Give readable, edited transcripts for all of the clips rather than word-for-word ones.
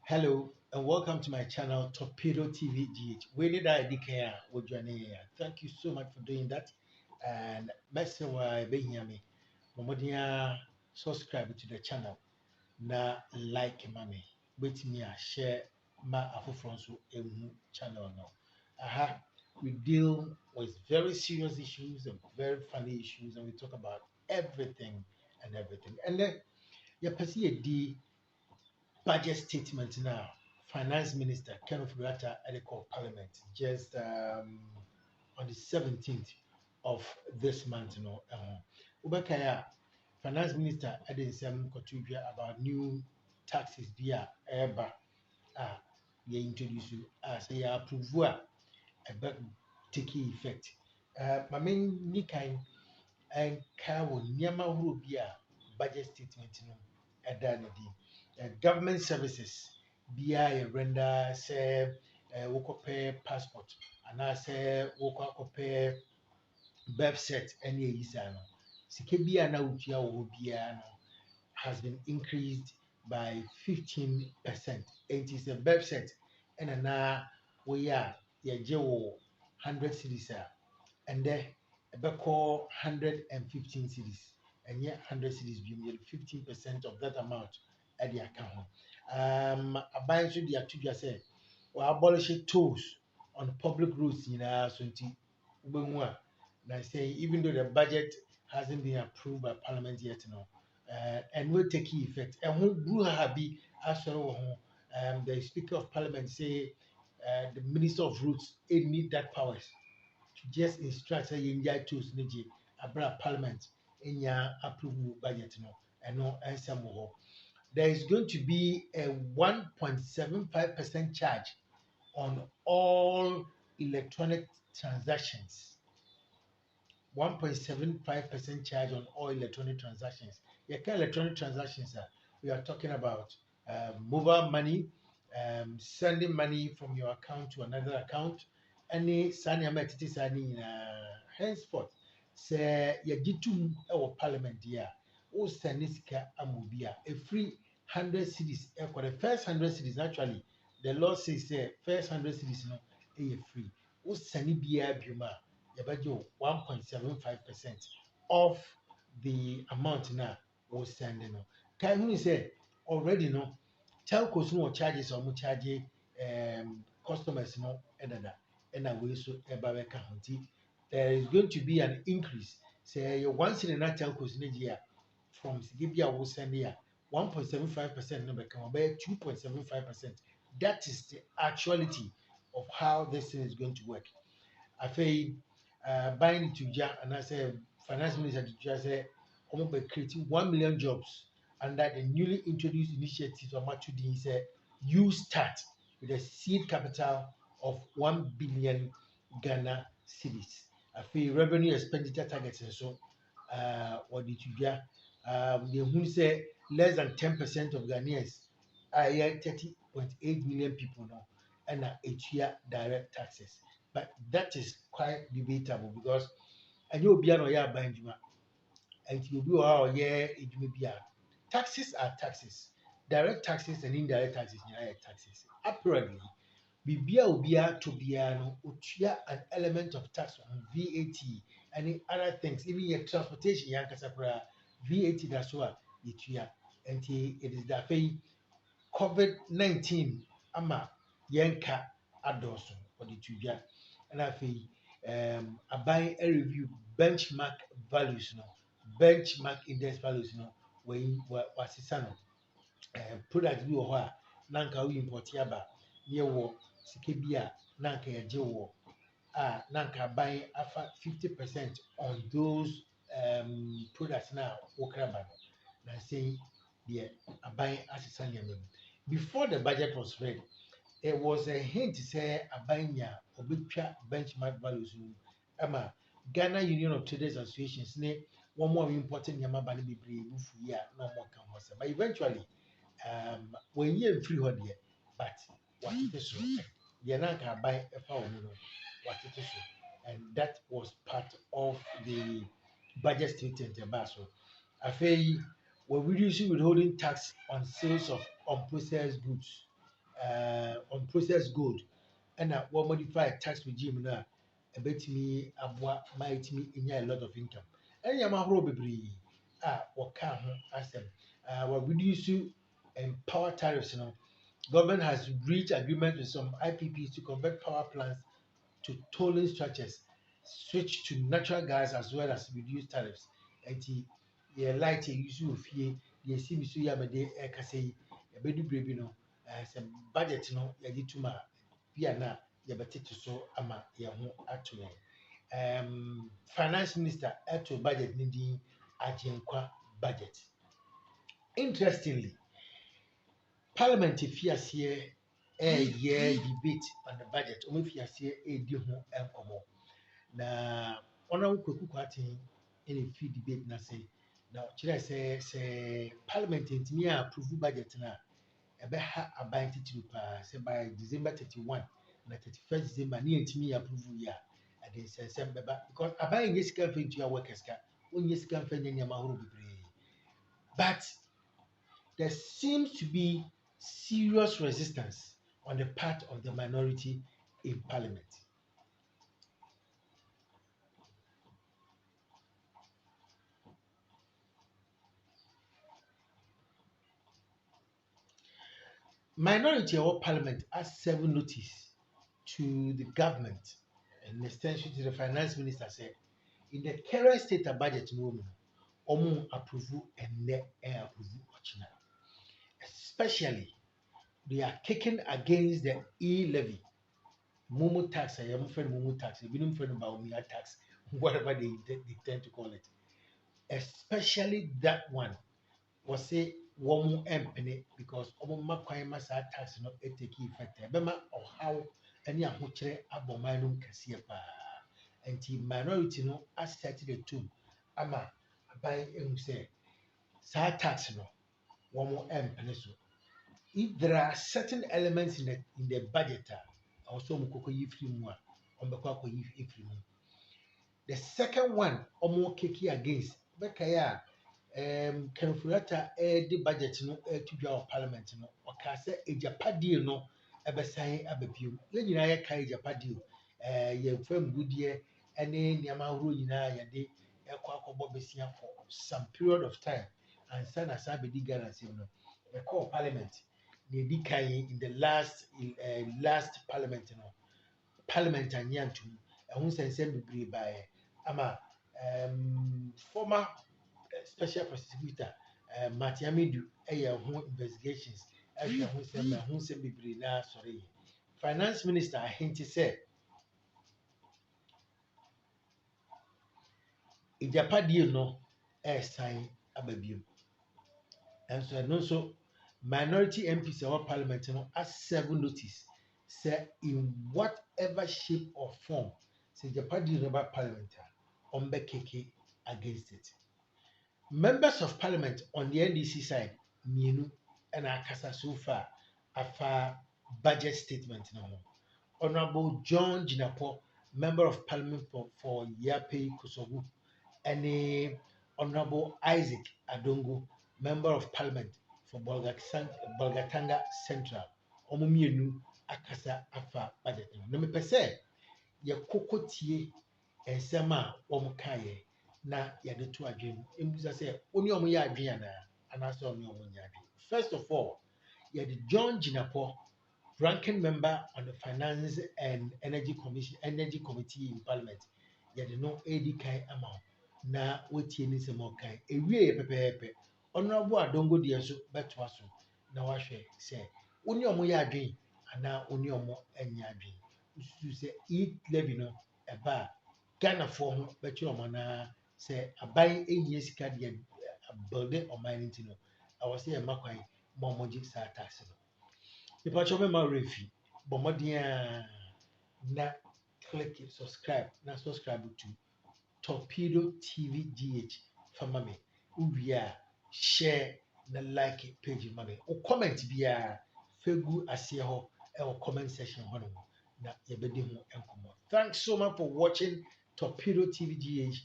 Hello and welcome to my channel Torpedo TV GH. We need idea with your name. Thank you so much for doing that. And messing why being here me. Momodia subscribe to the channel. Na like mommy. With me share my afofronso channel now. Aha. We deal with very serious issues and very funny issues, and we talk about everything and everything. And then you perceive the budget statement now. Finance Minister Kenneth Rata at the call Parliament just on the 17th of this month. Ubekaya, Finance Minister added some contribute about new taxes via Eba. They introduce you as they approve about taking effect. My main Nikai and Kawo Nyama Rubia budget statement at government services BI render say wokɔpɛ passport anaasɛ wokɔ birth set ɛne ayi saa no sika bi a na wotua wɔ hɔ biara no has been increased by 15%. It is a birth set ɛna na woyɛ a yɛgye wo 100 cedis and then ɛbɛkɔ 115 cedis ɛnyɛ 100 cedis bi mu 15% of that amount at the account. Aban nso de ato dwa sɛ abolish tolls on public roads so nti wobɛhu a na say even though the budget hasn't been approved by parliament yet and will take effect ɛho buru ha bi asɔre wɔ ho the speaker of parliament say the minister of roads need that powers to just instruct say yɛngya tools no gye abra parliament ɛnya approve budget no ɛno ɛnsɛm wɔ hɔ. There is going to be a 1.75% charge on all electronic transactions. 1.75% charge on all electronic transactions. Electronic transactions, we are talking about mobile money, sending money from your account to another account. Any sani ametiti sani henceforth. Say yajitum our parliament here. O saniska amubia a free 100 cities. For the first 100 cities, actually, the law says first 100 cities no a free. O sani biya bima. 1.75% of the amount now was sending. Can you say already no telcos no charges or charge customers no and away so there is going to be an increase. Say once in a telcos in a year from Gibia will send here 1.75% number can be 2.75%. That is the actuality of how this thing is going to work. I feel buying to ja and I say finance minister to just say almost by creating 1 million jobs under the newly introduced initiative of Matudi say you start with a seed capital of 1 billion Ghana cedis. I feel revenue expenditure targets and so what did you get? The who say less than 10% of Ghanaians are 30.8 million people now and are direct taxes. But that is quite debatable because and you'll be an oya banjuma and you'll be taxes are taxes. Direct taxes and indirect taxes are taxes. Apparently, Bibia to biano utia an element of tax on VAT and other things, even your transportation yankasapra VAT that's what it is that COVID-19 ama yanka adoso or the tuja and I feel buy a review benchmark values benchmark index values when was product bi wɔ hɔ a na nka wo import aba yɛ wɔ sika bi a na nka yɛgye wɔ a na nka aban afa 50% on those products na wokra ba no na say deɛ aban asesa nneɛma mu. Before the budget was read, it was a hint say aban nya obetwa benchmark values mu ama Ghana Union of Traders Associations ne wɔn mo important nneɛma ba no bebree bufu yi a na wɔn ka ho sɛ but eventually when you free hot yet, but what it is so, you're not going to buy a power, what it is so, and that was part of the budget statement. I feel we're reducing withholding tax on sales of unprocessed goods. on processed gold and what modify tax regime na bet me abwa might me in a lot of income. And Yamaha bebree waka ho asem what reduce you and power tariffs. Government has reached agreement with some IPPs to convert power plants to tolling structures, switch to natural gas as well as reduce tariffs. And the light use of fear, the see so yamade ekase, a bedu brebi no, some budget no, yadituma, piana, yabati to so ama yahu actually. Finance minister to budget needing ajenkwa budget. Interestingly, Parliament fears here a year debate on the budget. Only fears here a deal and come na honorable Kweku Kwatin in a few debate na say now chira say Parliament ntimi approve budget na ebe ha aban titiri pa say by December 31 na 31st December ni ntimi approve ya and then say beba because aban yes can fit your workers ka on yes can fit nyanya mahoro bebre but there seems to be serious resistance on the part of the minority in parliament. Minority of parliament has served notice to the government and extension to the finance minister said in the current state of budget no approval and net approval especially they are kicking against the e-levy mumu tax I am friend mumu tax even friend about tax whatever they tend to call it, especially that one was say one empene because ma kwan ma sa tax no take effect bema or how any ahokyere aboman no kase pa anti minority no asset the tune ama aban ehun say sa tax no one empene so if there are certain elements in the budget also mukoko yifri mu a ombekwa ko yifri mu. The second one omo keki against bekaya Kenfurata the budget no to dwa parliament no oka se ejapadie no ebesan ababium ye nyina ye kai ejapadie ye fam gudie ene niama horo nyina ye de ekwa akobo besia for some period of time and sana sa be digara sim no e call parliament ne di kai in the last parliament no parliament anyantum ehun sensem bebre bae ama former special prosecutor Matiamidu who investigations who say bebre na sorry finance minister hinted said ijapadie no sign ababium and so minority MPs of parliament no as seven notice say in whatever shape or form say ijapadie no ba parliament on be keke against it. Members of Parliament on the NDC side, Mienu and Akasa so far, afa budget statement now. Honorable John Jinapor, Member of Parliament for Yapei Kusorgu, and Honorable Isaac Adongo, Member of Parliament for Bolga Central, Omumienu Akasa afa budget now. No me pese, ye kokotie ensɛm a wɔn kaeɛ na yɛde to adwene mbusa sɛ oni wɔn yɛ adwene anaasɛ oni wɔn nyɛ adwene. First of all, yɛde John Jinapor, ranking member on the Finance and Energy Committee in Parliament, yɛde no edi kan ama wo na wotie ne nsɛm a ɔkae ewie yɛ pɛpɛɛpɛ. Honorable Adongo deɛ nso bɛtoa so na wahwɛ sɛ oni wɔn yɛ adwene anaa oni wɔn nyɛ adwene. Nsusu sɛ levy no ɛba Ghana for ho bɛkyerɛ ɔmo na sɛ aban ehia sika deɛ abɔde ɔman no nti no ɛwɔ sɛ yɛma kwan ma ɔmo gye saa tax no. Nipakyɛw bɛma refi bɔ mmɔden a na click subscribe to Torpedo TV GH fama me wowie a share na like page ma me wo comment biara fegu aseɛ hɔ ɛwɔ comment section hɔ no na yɛbɛdi ho nkɔmmɔ. Thanks so much for watching Torpedo TV GH.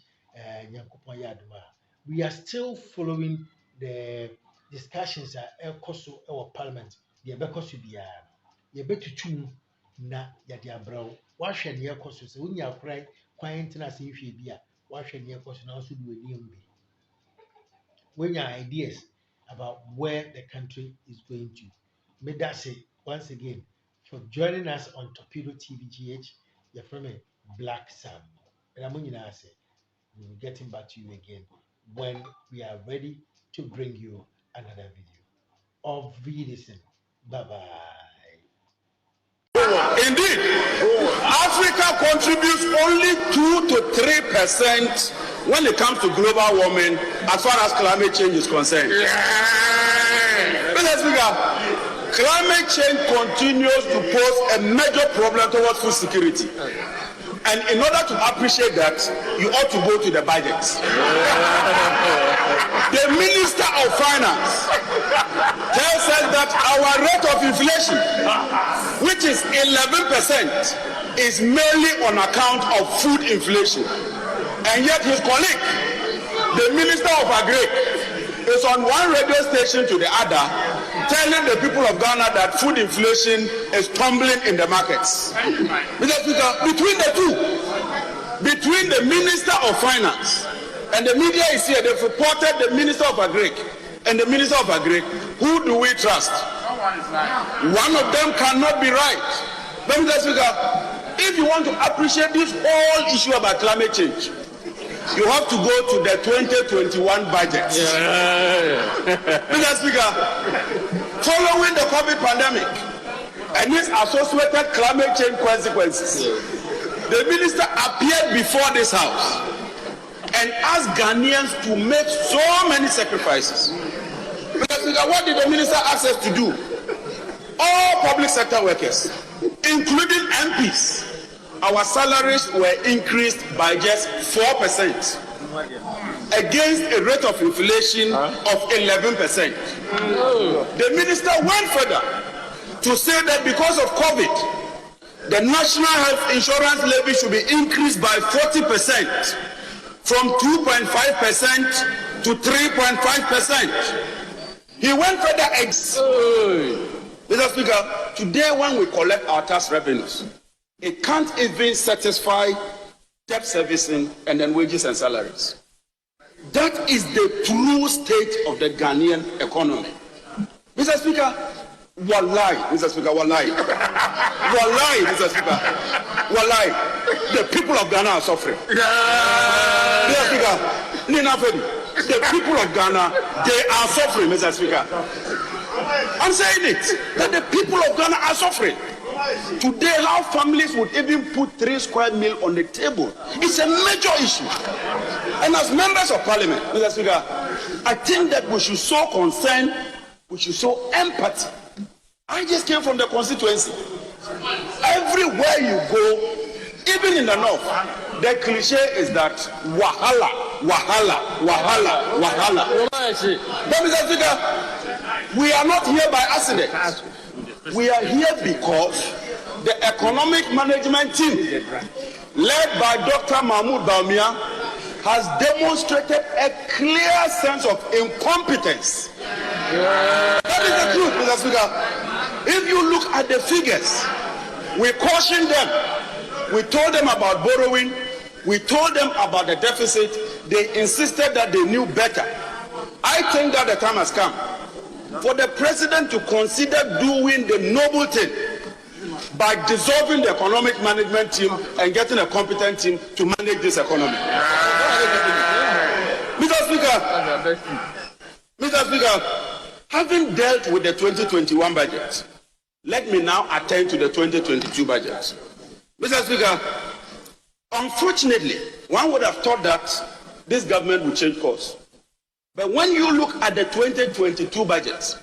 We are still following the discussions at El Coso, our Parliament. The Bekosu yɛbɛtutu mu na yɛde abrɛ wo wahwɛ ne yɛkɔ so sɛ wonya koran kwan ntena ase nhwɛ bi a wahwɛ ne yɛkɔ so na nso de w'ani ahu bi wonya ideas about where the country is going to. Meda say once again for joining us on Torpedo TVGH, your friend Black Sam. And I'm going to say we'll be getting back to you again when we are ready to bring you another video. Auf Wiedersehen. Bye bye. Indeed, Africa contributes only 2 to 3% when it comes to global warming as far as climate change is concerned. Mr. Speaker, climate change continues to pose a major problem towards food security. And in order to appreciate that, you ought to go to the budget. The Minister of Finance tells us that our rate of inflation, which is 11%, is mainly on account of food inflation. And yet his colleague, the Minister of Agri, is on one radio station to the other telling the people of Ghana that food inflation is tumbling in the markets. Mr. Speaker, between the two, between the Minister of Finance and the media is here, they've reported the Minister of Agri and the Minister of Agri. Who do we trust? One of them cannot be right. But Mr. Speaker, if you want to appreciate this whole issue about climate change, you have to go to the 2021 budget. Mr. Speaker, following the COVID pandemic and its associated climate change consequences, the minister appeared before this house and asked Ghanaians to make so many sacrifices. Mr. Speaker, what did the minister ask us to do? All public sector workers, including MPs, our salaries were increased by just 4% against a rate of inflation of 11%. The minister went further to say that because of COVID, the national health insurance levy should be increased by 40% from 2.5% to 3.5%. He went further. Mr. Speaker, today when we collect our tax revenues, it can't even satisfy debt servicing and then wages and salaries. That is the true state of the Ghanaian economy. Mr. Speaker, wallahi, Mr. Speaker, wallahi. Wallahi, Mr. Speaker, wallahi. The people of Ghana are suffering. Mr. Speaker, Nina Fedi, the people of Ghana, they are suffering, Mr. Speaker. I'm saying it, that the people of Ghana are suffering. Today, how families would even put 3 square meals on the table, it's a major issue. And as members of parliament, Mr. Speaker, I think that we should show concern, we should show empathy. I just came from the constituency. Everywhere you go, even in the north, the cliche is that wahala, wahala, wahala, wahala. But Mr. Speaker, we are not here by accident. We are here because the economic management team, led by Dr. Mahmoud Baumia, has demonstrated a clear sense of incompetence. That is the truth, Mr. Speaker. If you look at the figures, we cautioned them. We told them about borrowing. We told them about the deficit. They insisted that they knew better. I think that the time has come for the president to consider doing the noble thing by dissolving the economic management team and getting a competent team to manage this economy. Mr. Speaker, having dealt with the 2021 budget, let me now attend to the 2022 budget. Mr. Speaker, unfortunately, one would have thought that this government would change course. But when you look at the 2022 budget,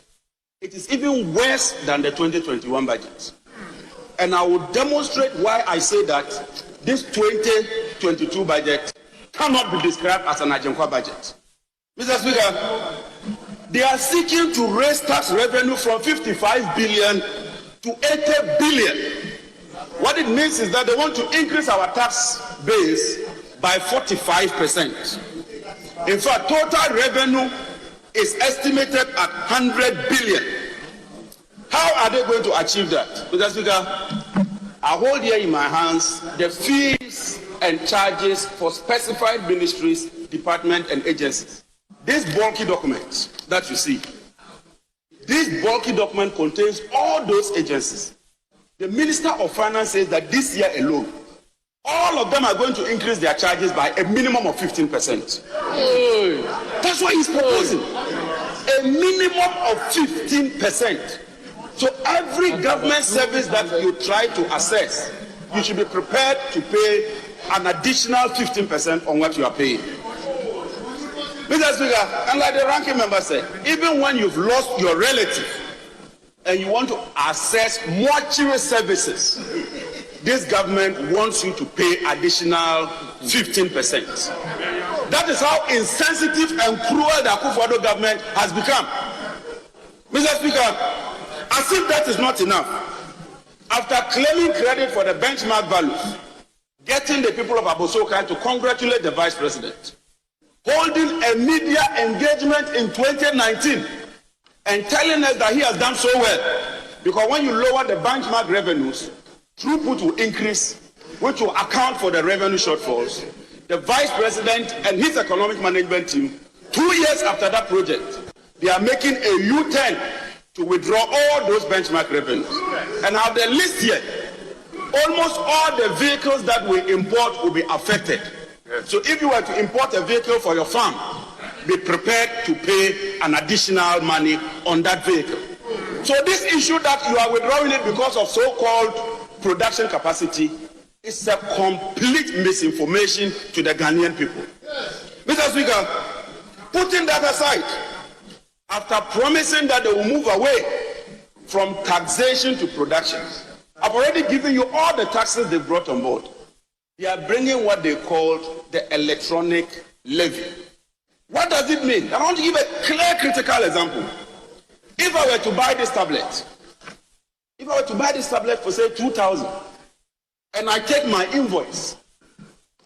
it is even worse than the 2021 budget. And I will demonstrate why I say that this 2022 budget cannot be described as an Ajenkwa budget. Mr. Speaker, they are seeking to raise tax revenue from 55 billion to 80 billion. What it means is that they want to increase our tax base by 45%. In fact, total revenue is estimated at 100 billion. How are they going to achieve that? Mr. Speaker, I hold here in my hands the fees and charges for specified ministries, departments, and agencies. This bulky document that you see, this bulky document contains all those agencies. The Minister of Finance says that this year alone, all of them are going to increase their charges by a minimum of 15%. That's what he's proposing. A minimum of 15%. So every government service that you try to assess, you should be prepared to pay an additional 15% on what you are paying. Mr. Speaker, and like the ranking member said, even when you've lost your relative and you want to access mortuary services, this government wants you to pay additional 15%. That is how insensitive and cruel the Akufo-Addo government has become. Mr. Speaker, as if that is not enough, after claiming credit for the benchmark values, getting the people of Abosoka to congratulate the Vice President, holding a media engagement in 2019 and telling us that he has done so well, because when you lower the benchmark revenues, throughput will increase, which will account for the revenue shortfalls. The Vice President and his economic management team, 2 years after that project, they are making a U-turn to withdraw all those benchmark revenues. And I have the list here. Almost all the vehicles that we import will be affected. So if you were to import a vehicle for your farm, be prepared to pay an additional money on that vehicle. So this issue that you are withdrawing it because of so-called production capacity is a complete misinformation to the Ghanaian people. Mr. Speaker, putting that aside, after promising that they will move away from taxation to production, I've already given you all the taxes they brought on board. They are bringing what they called the electronic levy. What does it mean? I want to give a clear critical example. If I were to buy this tablet, for say 2,000, and I take my invoice,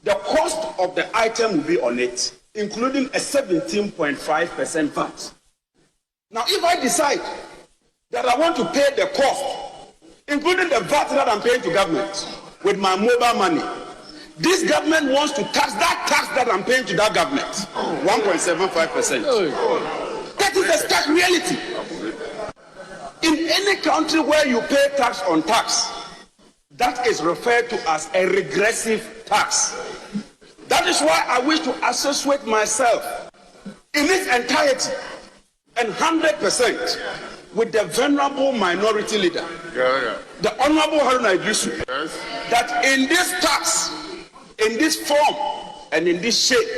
the cost of the item will be on it, including a 17.5% VAT. Now, if I decide that I want to pay the cost, including the VAT that I'm paying to government, with my mobile money, this government wants to tax that tax that I'm paying to that government, 1.75%. That is the stark reality. In any country where you pay tax on tax, that is referred to as a regressive tax. That is why I wish to associate myself in its entirety and 100% with the venerable minority leader, the Honorable Haruna Idrisu, that in this tax, in this form, and in this shape,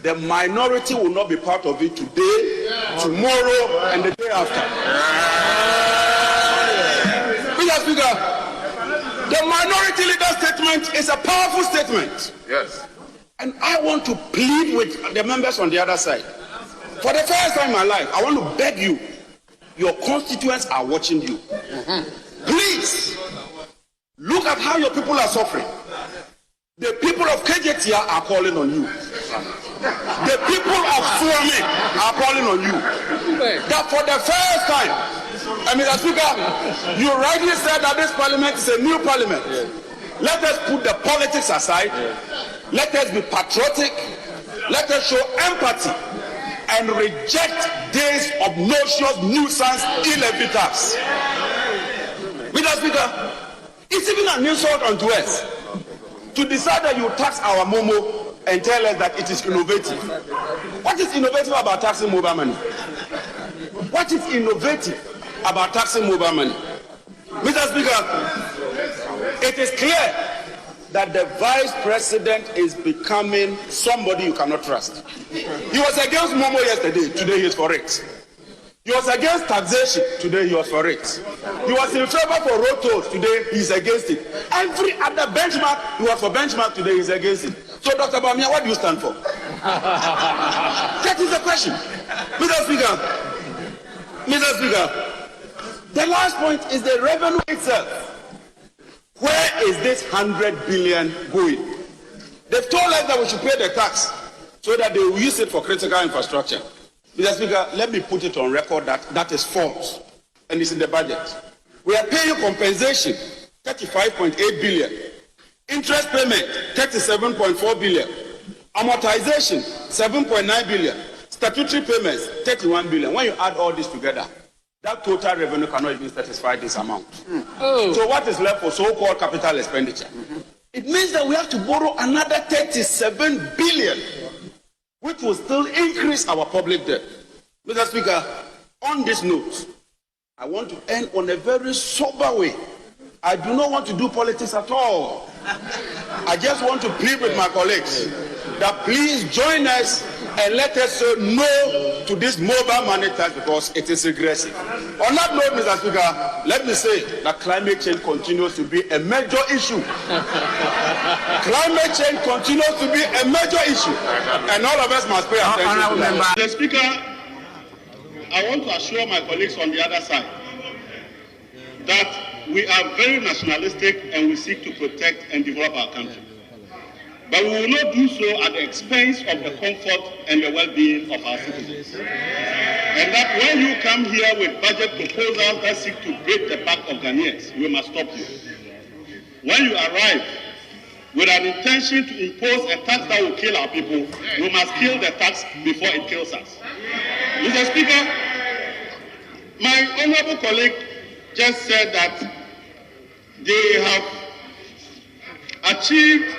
the minority will not be part of it today, tomorrow, and the day after. Mr. Speaker, the minority leader statement is a powerful statement. Yes. And I want to plead with the members on the other side. For the first time in my life, I want to beg you, your constituents are watching you. Please, look at how your people are suffering. The people of KJTR are calling on you. The people of Suame are calling on you. That for the first time, Mr. Speaker, you rightly said that this parliament is a new parliament. Yeah. Let us put the politics aside. Yeah. Let us be patriotic. Let us show empathy and reject days of noxious nuisance ill-evitas. Mr. Speaker, it's even an insult unto us to decide that you tax our Momo and tell us that it is innovative. What is innovative about taxing mobile money? What is innovative about taxing mobile money? Mr. Speaker, it is clear that the Vice President is becoming somebody you cannot trust. He was against Momo yesterday, today he is for it. He was against taxation, today he was for it. He was in favor for road tolls, today he is against it. Every other benchmark, he was for benchmark, today he is against it. So Dr. Bamia, what do you stand for? That is the question. Mr. Speaker, the last point is the revenue itself. Where is this 100 billion going? They've told us that we should pay the tax so that they will use it for critical infrastructure. Mr. Speaker, let me put it on record that that is false. and it's in the budget. We are paying compensation, 35.8 billion. Interest payment, 37.4 billion. Amortization, 7.9 billion. Statutory payments, 31 billion. When you add all this together, that total revenue cannot even satisfy this amount. So what is left for so-called capital expenditure? It means that we have to borrow another 37 billion, which will still increase our public debt. Mr. Speaker, on this note, I want to end on a very sober way. I do not want to do politics at all. I just want to plead with my colleagues that please join us and let us say no to this mobile money tax because it is regressive. On that note, Mr. Speaker, let me say that climate change continues to be a major issue. Climate change continues to be a major issue, and all of us must pay attention to that. Mr. Speaker, I want to assure my colleagues on the other side that we are very nationalistic and we seek to protect and develop our country. But we will not do so at the expense of the comfort and the well-being of our citizens. And that when you come here with budget proposals that seek to break the back of Ghanaians, we must stop you. When you arrive with an intention to impose a tax that will kill our people, we must kill the tax before it kills us. Mr. Speaker, my honorable colleague just said that they have achieved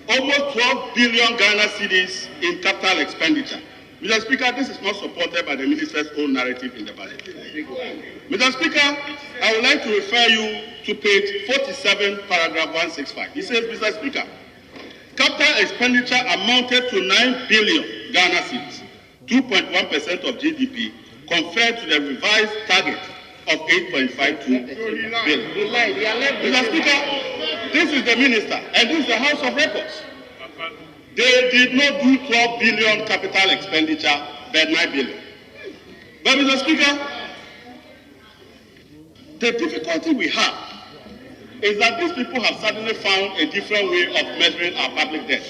almost 12 billion Ghana cedis in capital expenditure. Mr. Speaker, this is not supported by the minister's own narrative in the budget. Mr. Speaker, I would like to refer you to page 47, paragraph 165. He says, Mr. Speaker, capital expenditure amounted to 9 billion Ghana cedis, 2.1% of GDP, compared to the revised target of 8.52 billion. Mr. Speaker, this is the minister, and this is the House of Records. They did not do 12 billion capital expenditure, but 9 billion. But Mr. Speaker, the difficulty we have is that these people have suddenly found a different way of measuring our public debt.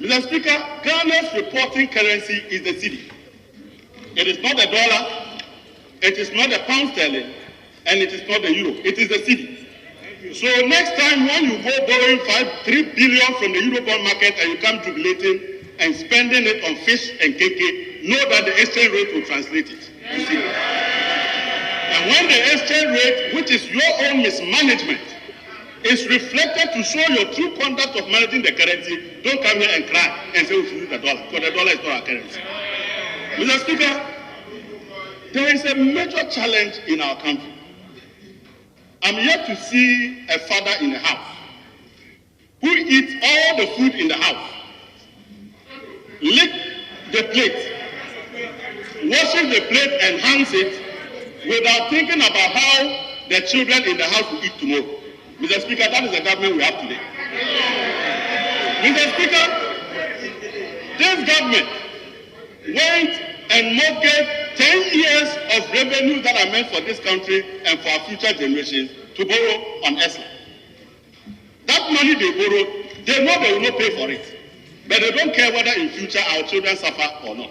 Mr. Speaker, Ghana's reporting currency is the cedi. It is not the dollar, it is not the pound sterling, and it is not the euro. It is the cedi. So next time when you go borrowing 3 billion from the Eurobond market and you come jubilating and spending it on fish and KK, know that the exchange rate will translate it. You see? And when the exchange rate, which is your own mismanagement, is reflected to show your true conduct of managing the currency, don't come here and cry and say we should use the dollar, because the dollar is not our currency. Mr. Speaker, there is a major challenge in our country. I'm yet to see a father in the house who eats all the food in the house, lick the plate, washes the plate and hangs it without thinking about how the children in the house will eat tomorrow. Mr. Speaker, that is the government we have today. Mr. Speaker, this government went and mortgaged 10 years of revenue that are meant for this country and for our future generations to borrow on ESLA. That money they borrowed, they know they will not pay for it. But they don't care whether in future our children suffer or not.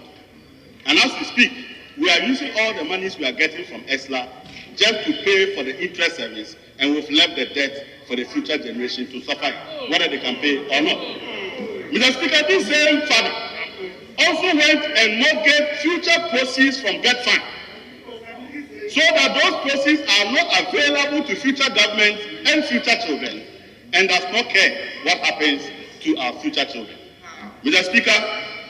And as we speak, we are using all the monies we are getting from ESLA just to pay for the interest service, and we've left the debt for the future generation to suffer, whether they can pay or not. Mr. Speaker, this same father also went and mortgaged future proceeds from debt fund, so that those proceeds are not available to future governments and future children, and does not care what happens to our future children. Mr. Speaker,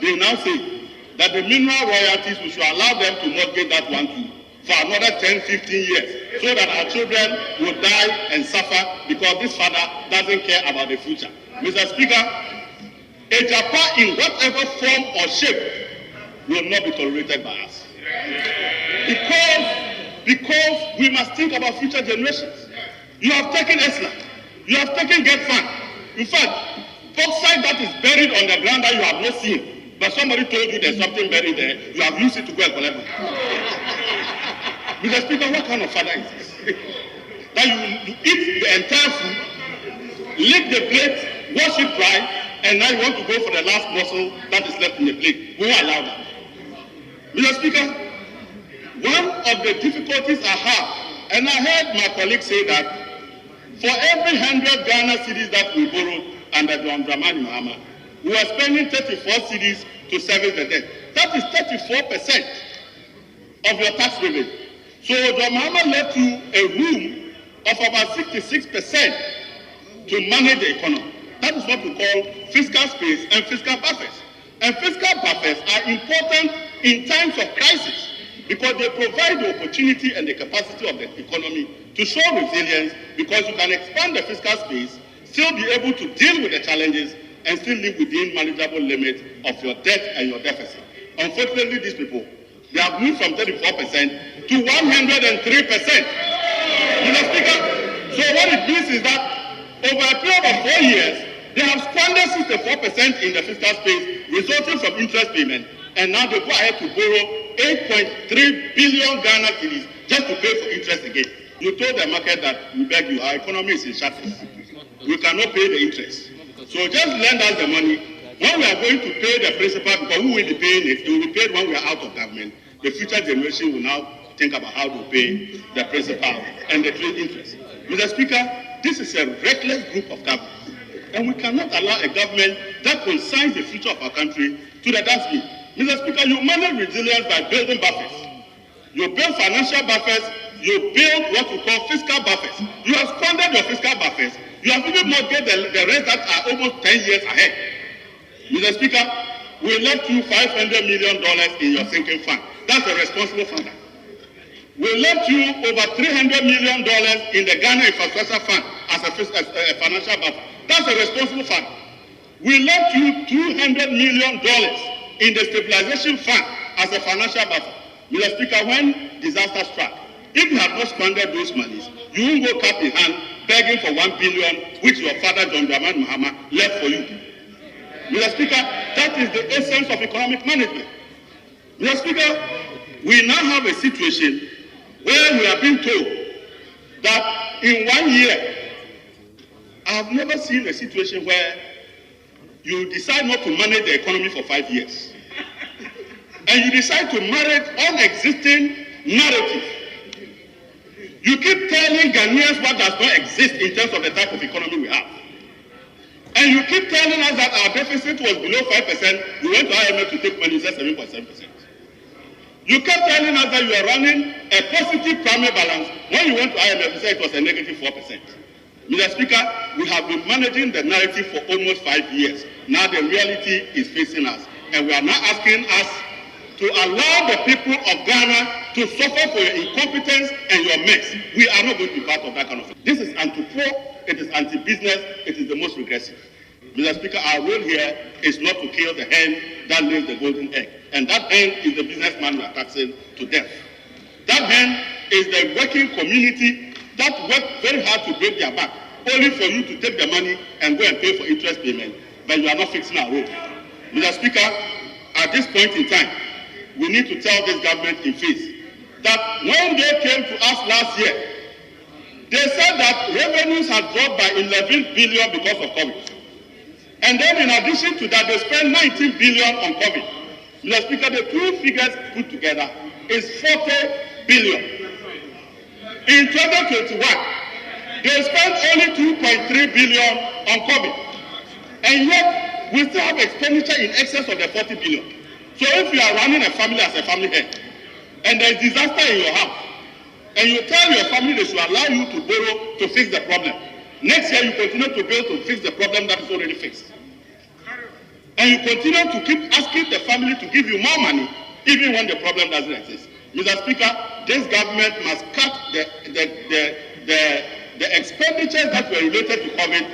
they now say that the mineral royalties, we should allow them to mortgage that one too for another 10, 15 years, so that our children will die and suffer because this father doesn't care about the future. Mr. Speaker, a Japan in whatever form or shape will not be tolerated by us. Because we must think about future generations. You have taken ESLA, you have taken GET Fund. In fact, bauxite that is buried on the ground that you have not seen, but somebody told you there's something buried there, you have used it to go and collect it. Mr. Speaker, what kind of father is this? That you eat the entire food, lick the plate, wash it dry, and now you want to go for the last morsel that is left in the plate. We won't allow that. Mr. Speaker, one of the difficulties I have, and I heard my colleague say that for every 100 Ghana cedis that we borrowed under John Dramani Mahama, we are spending 34 cedis to service the debt. That is 34% of your tax revenue. So John Mahama left you a room of about 66% to manage the economy. That is what we call fiscal space and fiscal buffers. And fiscal buffers are important in times of crisis because they provide the opportunity and the capacity of the economy to show resilience, because you can expand the fiscal space, still be able to deal with the challenges, and still live within manageable limits of your debt and your deficit. Unfortunately, these people, they have moved from 34% to 103%. Mr. Speaker, so what it means is that over a period of 4 years, they have squandered 64% in the fiscal space, resulting from interest payment, and now they go ahead to borrow 8.3 billion Ghana cedis just to pay for interest again. You told the market that, we beg you, our economy is in shambles. We cannot pay the interest. So just lend us the money. When we are going to pay the principal, because we will be paying it, it will be paid when we are out of government. The future generation will now think about how to pay the principal and the trade interest. Mr. Speaker, this is a reckless group of government. And we cannot allow a government that consigns the future of our country to the dustbin. Mr. Speaker, you manage resilience by building buffers. You build financial buffers, you build what we call fiscal buffers. You have squandered your fiscal buffers. You have even mortgaged the rest that are almost 10 years ahead. Mr. Speaker, we left you $500 million in your sinking fund. That's a responsible funder. We left you over $300 million in the Ghana Infrastructure Fund as a financial buffer. That's a responsible fund. We left you $200 million in the stabilization fund as a financial buffer. Mr. Speaker, when disaster struck, if you have not squandered those monies, you won't go cap in hand begging for $1 billion, which your father John Dramani Mahama left for you. Mr. Speaker, that is the essence of economic management. Mr. Speaker, we now have a situation where we are being told that in 1 year, I have never seen a situation where you decide not to manage the economy for 5 years. And you decide to manage unexisting narrative. You keep telling Ghanaians what does not exist in terms of the type of economy we have. And you keep telling us that our deficit was below 5%. We went to IMF to take money, you said 7.7%. You kept telling us that you are running a positive primary balance. When you went to IMF, you said it was a negative 4%. Mr. Speaker, we have been managing the narrative for almost 5 years. Now the reality is facing us. And we are now asking us to allow the people of Ghana to suffer for your incompetence and your mess. We are not going to be part of that kind of thing. This is anti-poor, it is anti-business, it is the most regressive. Mr. Speaker, our role here is not to kill the hen that lays the golden egg. And that hen is the businessman we are taxing to death. That hen is the working community that worked very hard to break their back, only for you to take the money and go and pay for interest payment, but you are not fixing our road. Mr. Speaker, at this point in time, we need to tell this government in face that when they came to us last year, they said that revenues had dropped by 11 billion because of COVID. And then in addition to that, they spent 19 billion on COVID. Mr. Speaker, the two figures put together is 40 billion. In 2021, they spent only 2.3 billion on COVID. And yet, we still have expenditure in excess of the 40 billion. So if you are running a family as a family head, and there is disaster in your house, and you tell your family they should allow you to borrow to fix the problem, next year you continue to borrow to fix the problem that is already fixed. And you continue to keep asking the family to give you more money, even when the problem doesn't exist. Mr. Speaker, this government must cut the expenditures that were related to COVID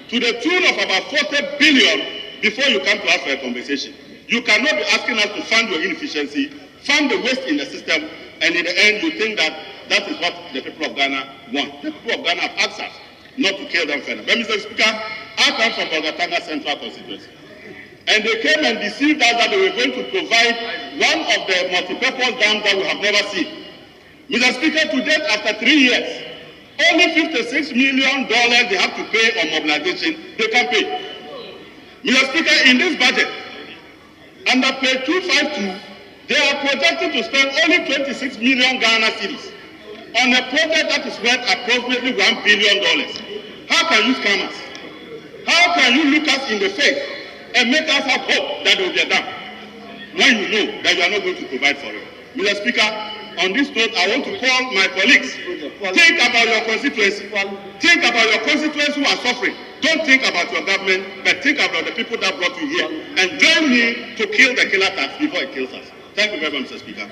to the tune of about 40 billion before you come to us for a conversation. You cannot be asking us to fund your inefficiency, fund the waste in the system, and in the end you think that that is what the people of Ghana want. The people of Ghana have asked us not to kill them further. But Mr. Speaker, I come from Bolga Central constituency. And they came and deceived us that they were going to provide one of the multi-purpose dams that we have never seen. Mr. Speaker, to date, after 3 years, only $56 million they have to pay on mobilization, they can pay. Mr. Speaker, in this budget, under page 252, They are projected to spend only 26 million Ghana cedis on a project that is worth approximately $1 billion. How can you scam us? How can you look us in the face and make us have hope that it will get done when you know that you are not going to provide for it? Mr. Speaker, on this note, I want to call my colleagues. Think about your constituency. Think about your constituents who are suffering. Don't think about your government, but think about the people that brought you here. And join me to kill the killer tax before it kills us. Thank you very much, Mr. Speaker.